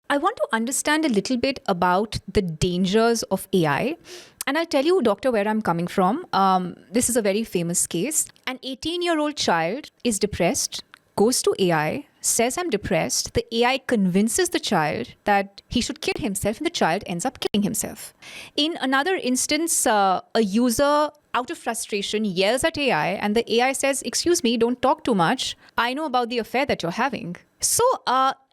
I want to understand a little bit about the dangers of AI. And I'll tell you, doctor, where I'm coming from. This is a very famous case. An 18-year-old child is depressed, goes to AI, says, I'm depressed. The AI convinces the child that he should kill himself, and the child ends up killing himself. In another instance, a user, out of frustration, yells at AI, and the AI says, excuse me, don't talk too much. I know about the affair that you're having. So,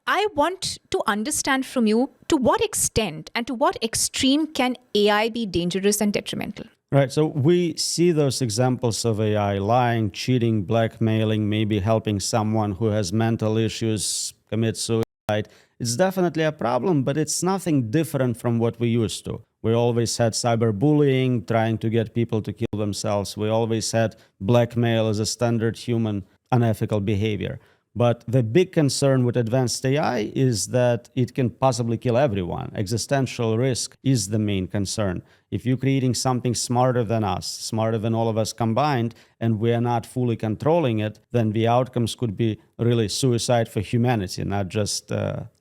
I want to understand from you, to what extent and to what extreme can AI be dangerous and detrimental? Right. So we see those examples of AI lying, cheating, blackmailing, maybe helping someone who has mental issues commit suicide. It's definitely a problem, but it's nothing different from what we used to. We always had cyberbullying, trying to get people to kill themselves. We always had blackmail as a standard human unethical behavior. But the big concern with advanced AI is that it can possibly kill everyone. Existential risk is the main concern. If you're creating something smarter than us, smarter than all of us combined, and we are not fully controlling it, then the outcomes could be really suicide for humanity, not just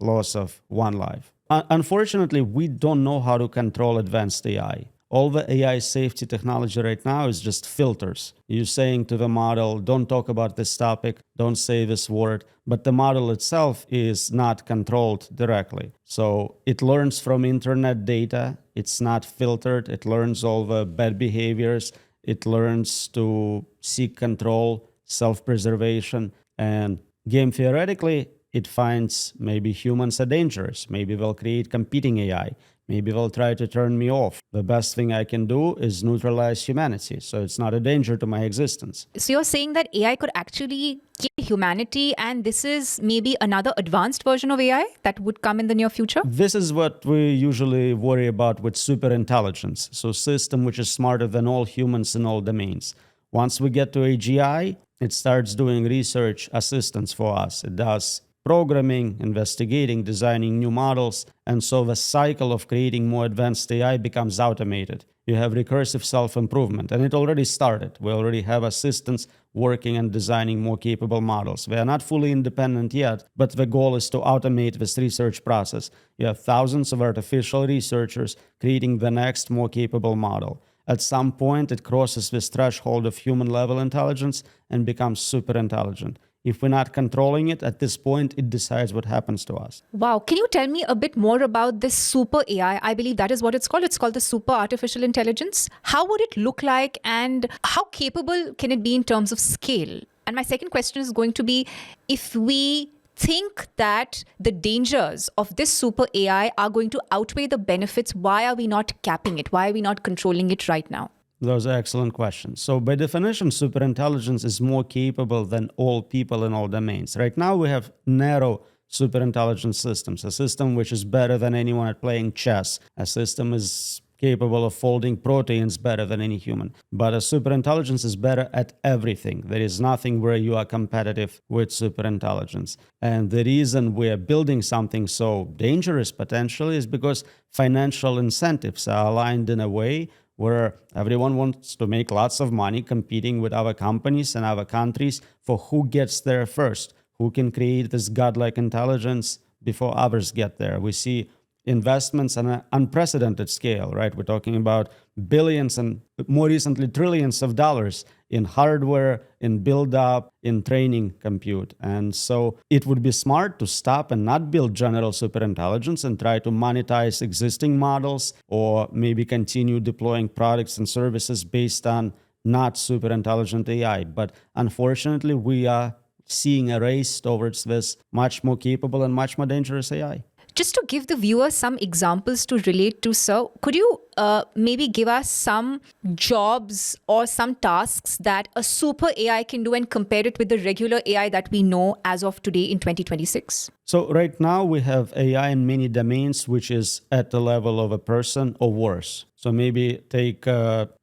loss of one life. Unfortunately, we don't know how to control advanced AI. All the AI safety technology right now is just filters. You're saying to the model, don't talk about this topic, don't say this word, but the model itself is not controlled directly. So it learns from internet data, it's not filtered, it learns all the bad behaviors, it learns to seek control, self-preservation, and game theoretically, it finds maybe humans are dangerous, maybe they'll create competing AI. Maybe they'll try to turn me off. The best thing I can do is neutralize humanity. So it's not a danger to my existence. So you're saying that AI could actually kill humanity, and this is maybe another advanced version of AI that would come in the near future? This is what we usually worry about with superintelligence. So system which is smarter than all humans in all domains. Once we get to AGI, it starts doing research assistance for us. It does programming, investigating, designing new models, and so the cycle of creating more advanced AI becomes automated. You have recursive self-improvement, and it already started. We already have assistants working and designing more capable models. They are not fully independent yet, but the goal is to automate this research process. You have thousands of artificial researchers creating the next more capable model. At some point, it crosses this threshold of human-level intelligence and becomes super intelligent. If we're not controlling it, at this point, it decides what happens to us. Wow. Can you tell me a bit more about this super AI? I believe that is what it's called. It's called the super artificial intelligence. How would it look like, and how capable can it be in terms of scale? And my second question is going to be, if we think that the dangers of this super AI are going to outweigh the benefits, why are we not capping it? Why are we not controlling it right now? Those are excellent questions. So by definition, superintelligence is more capable than all people in all domains. Right now, we have narrow superintelligence systems, a system which is better than anyone at playing chess. A system is capable of folding proteins better than any human. But a superintelligence is better at everything. There is nothing where you are competitive with superintelligence. And the reason we are building something so dangerous potentially is because financial incentives are aligned in a way where everyone wants to make lots of money competing with other companies and other countries for who gets there first, who can create this godlike intelligence before others get there. We see investments on an unprecedented scale, right? We're talking about billions and more recently trillions of dollars in hardware, in build-up, in training compute. And so it would be smart to stop and not build general superintelligence and try to monetize existing models, or maybe continue deploying products and services based on not superintelligent AI. But unfortunately, we are seeing a race towards this much more capable and much more dangerous AI. Just to give the viewer some examples to relate to, sir, could you maybe give us some jobs or some tasks that a super AI can do and compare it with the regular AI that we know as of today in 2026? So right now we have AI in many domains, which is at the level of a person or worse. So maybe take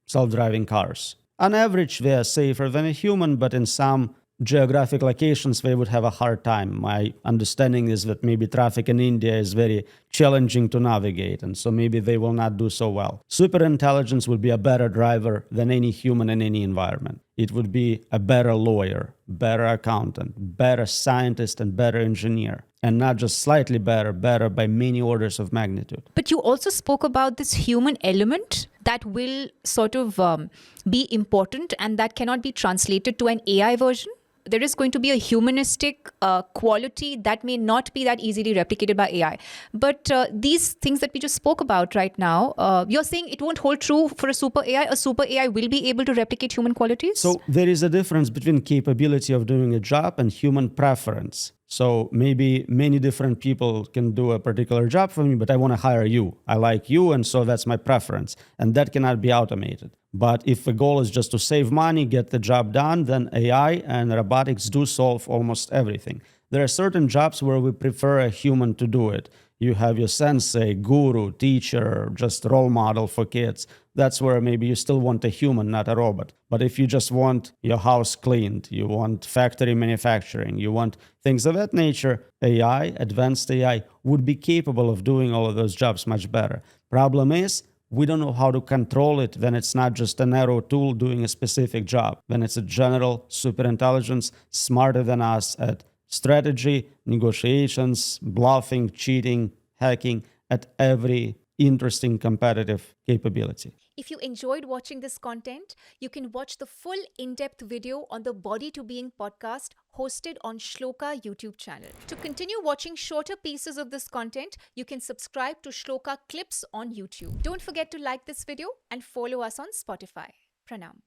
self-driving cars. On average, they are safer than a human, but in some geographic locations, they would have a hard time. My understanding is that maybe traffic in India is very challenging to navigate, and so maybe they will not do so well. Superintelligence would be a better driver than any human in any environment. It would be a better lawyer, better accountant, better scientist, and better engineer. And not just slightly better, better by many orders of magnitude. But you also spoke about this human element that will sort of be important and that cannot be translated to an AI version. There is going to be a humanistic quality that may not be that easily replicated by AI. But these things that we just spoke about right now, you're saying it won't hold true for a super AI? A super AI will be able to replicate human qualities? So there is a difference between capability of doing a job and human preference. So maybe many different people can do a particular job for me, but I want to hire you. I like you, and so that's my preference. And that cannot be automated. But if the goal is just to save money, get the job done, then AI and robotics do solve almost everything. There are certain jobs where we prefer a human to do it. You have your sensei, guru, teacher, just role model for kids. That's where maybe you still want a human, not a robot. But if you just want your house cleaned, you want factory manufacturing, you want things of that nature, AI, advanced AI, would be capable of doing all of those jobs much better. Problem is, we don't know how to control it when it's not just a narrow tool doing a specific job, when it's a general superintelligence smarter than us at strategy, negotiations, bluffing, cheating, hacking, at every interesting competitive capability. If you enjoyed watching this content, you can watch the full in-depth video on the Body to Being podcast hosted on Shlloka YouTube channel. To continue watching shorter pieces of this content, you can subscribe to Shlloka Clips on YouTube. Don't forget to like this video and follow us on Spotify. Pranam.